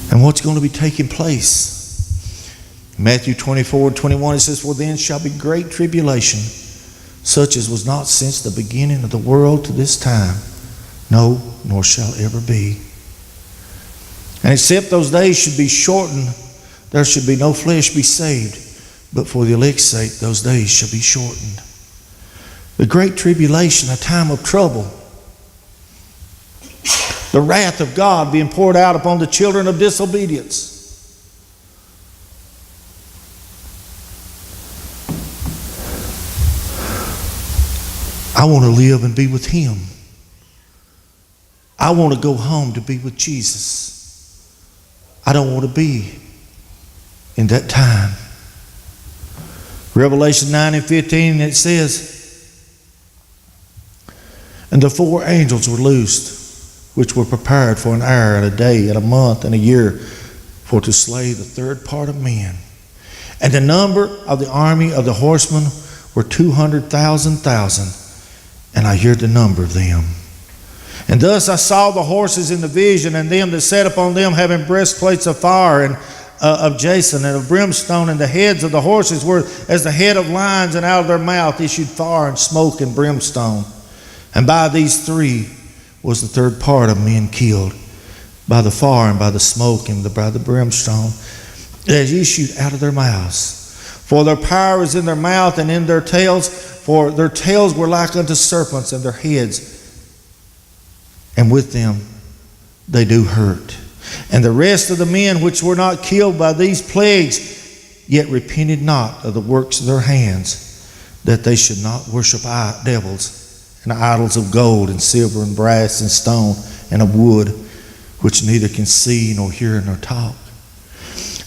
And what's going to be taking place? Matthew 24:21, it says, "For then shall be great tribulation, such as was not since the beginning of the world to this time, no, nor shall ever be. And except those days should be shortened, there should be no flesh be saved. But for the elect's sake, those days shall be shortened." The great tribulation, a time of trouble. The wrath of God being poured out upon the children of disobedience. I want to live and be with Him. I want to go home to be with Jesus. I don't want to be in that time. Revelation 9:15, it says, "And the 4 angels were loosed, which were prepared for an hour and a day and a month and a year, for to slay the third part of men. And the number of the army of the horsemen were 200,000. And I heard the number of them. And thus I saw the horses in the vision, and them that sat upon them having breastplates of fire and of jacinth and of brimstone, and the heads of the horses were as the head of lions, and out of their mouth issued fire and smoke and brimstone. And by these 3 was the third part of men killed, by the fire and by the smoke and by the brimstone that issued out of their mouths. For their power is in their mouth and in their tails, for their tails were like unto serpents, and their heads, and with them they do hurt. And the rest of the men which were not killed by these plagues, yet repented not of the works of their hands, that they should not worship devils and idols of gold and silver and brass and stone and of wood, which neither can see nor hear nor talk.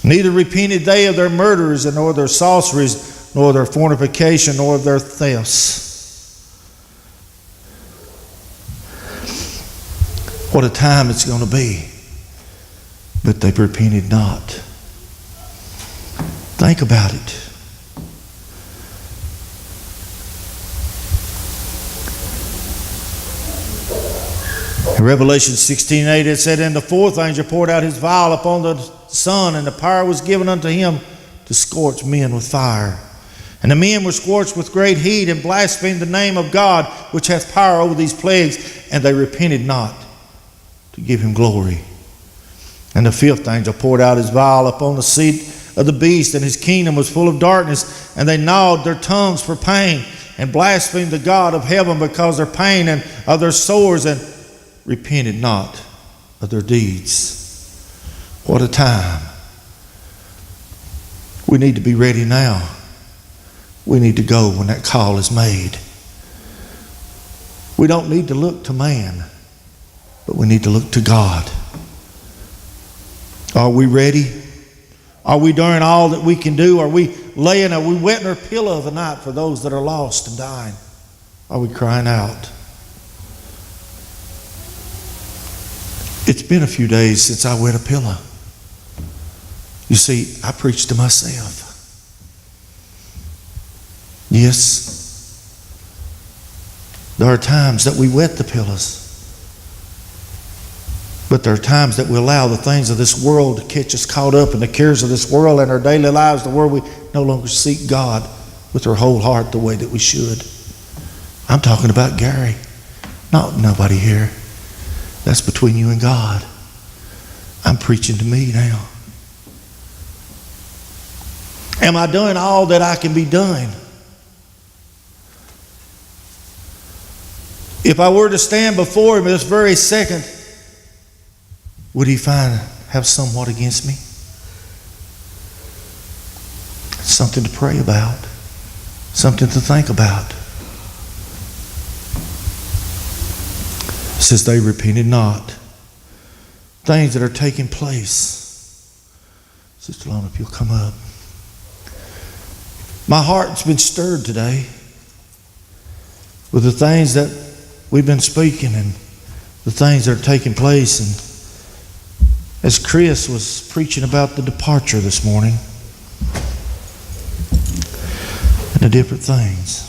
Neither repented they of their murders, and nor their sorceries, nor their fornication, nor of their thefts." What a time it's going to be. But they repented not. Think about it. In Revelation 16:8, it said, "And the 4th angel poured out his vial upon the sun, and the power was given unto him to scorch men with fire. And the men were scorched with great heat, and blasphemed the name of God, which hath power over these plagues, and they repented not to give him glory. And the 5th angel poured out his vial upon the seat of the beast, and his kingdom was full of darkness, and they gnawed their tongues for pain, and blasphemed the God of heaven because of their pain and of their sores, and repented not of their deeds." What a time. We need to be ready now. We need to go when that call is made. We don't need to look to man, but we need to look to God. Are we ready? Are we doing all that we can do? Are we wetting our pillow of the night for those that are lost and dying? Are we crying out? It's been a few days since I wet a pillow. You see, I preach to myself. Yes, there are times that we wet the pillows. But there are times that we allow the things of this world to catch us caught up in the cares of this world and our daily lives, to where we no longer seek God with our whole heart the way that we should. I'm talking about Gary, not nobody here. That's between you and God. I'm preaching to me now. Am I doing all that I can be doing? If I were to stand before him this very second, would he have somewhat against me? Something to pray about. Something to think about. It says they repented not. Things that are taking place. Sister Lona, if you'll come up. My heart's been stirred today with the things that we've been speaking and the things that are taking place. And as Chris was preaching about the departure this morning and the different things.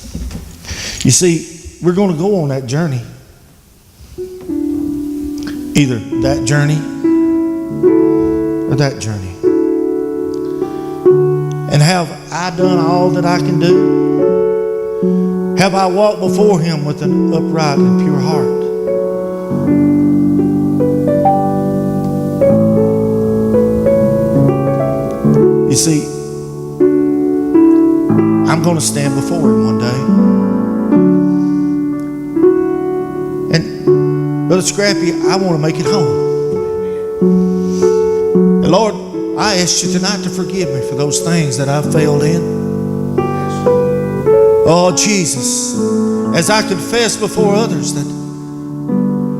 You see, we're going to go on that journey. Either that journey or of that journey? And have I done all that I can do? Have I walked before Him with an upright and pure heart? You see, I'm going to stand before Him one day. And Brother Scrappy, I want to make it home. And Lord, I ask you tonight to forgive me for those things that I've failed in. Oh, Jesus, as I confess before others that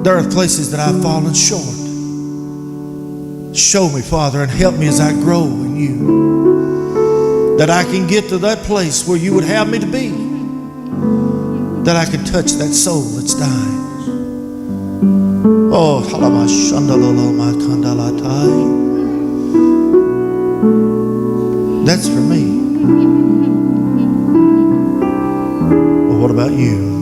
there are places that I've fallen short, show me, Father, and help me as I grow in you, that I can get to that place where you would have me to be, that I can touch that soul that's dying. Oh, that's for me. Well, what about you?